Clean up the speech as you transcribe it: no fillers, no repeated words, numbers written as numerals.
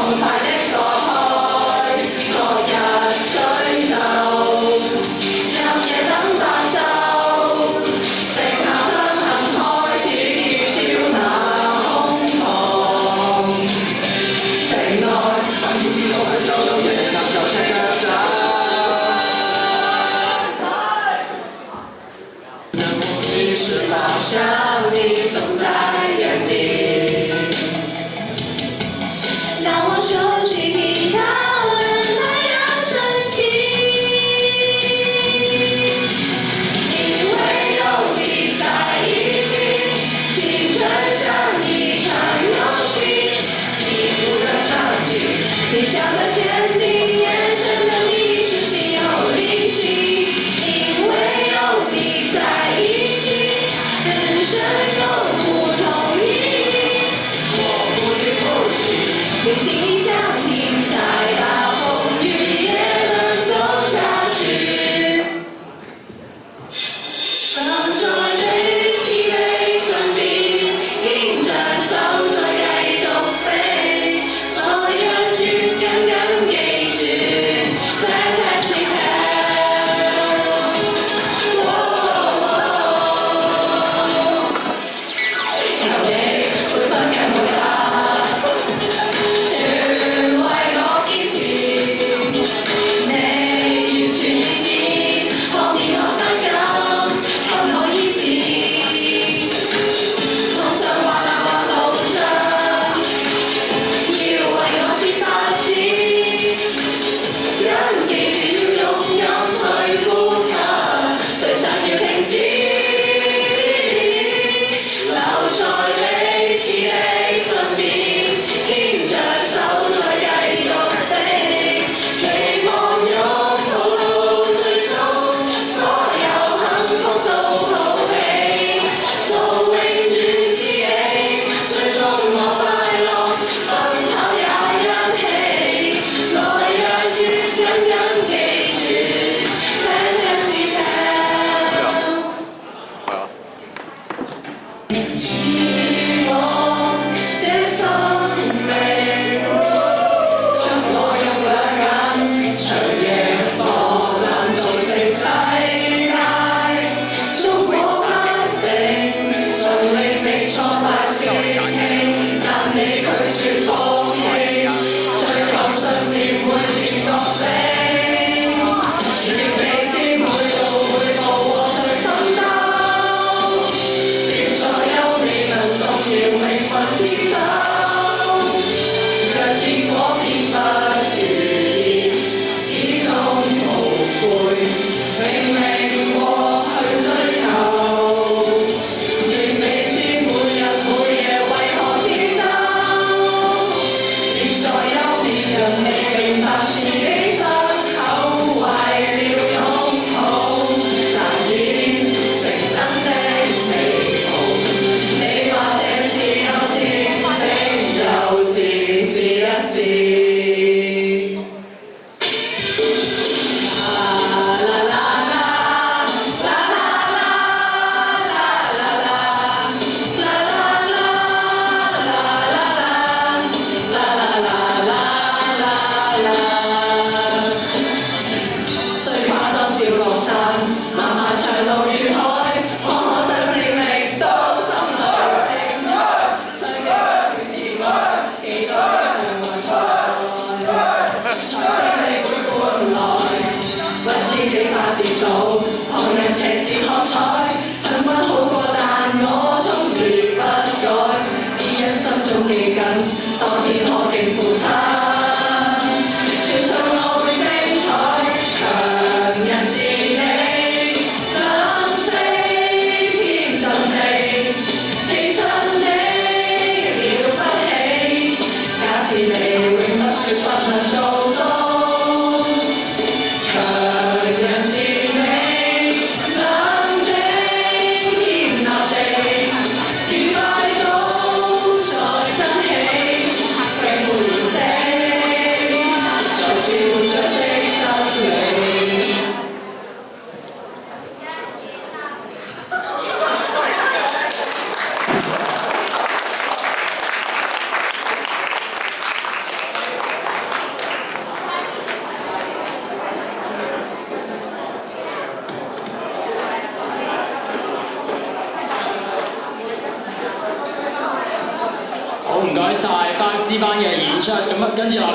澎湃的個海，昨日追就，任夜等白晝，剩下傷痕開始照那胸膛，城內等於我喺走到夜站就赤腳走。於是發現你總在原地，當我收起聽到了太陽升起，因為有你在一起，青春像一場遊戲，一步步唱起，理想的堅定，眼神的迷失，心有靈犀，因為有你在一起。人生有不同意義，我不離不棄，你輕易相挺，再大風雨也能走下去。當作飛機被生命迎着手在繼續飛，我人與剛剛記住 Fantastic Tale。唔該晒 5C 班嘅演出，咁跟住落嚟。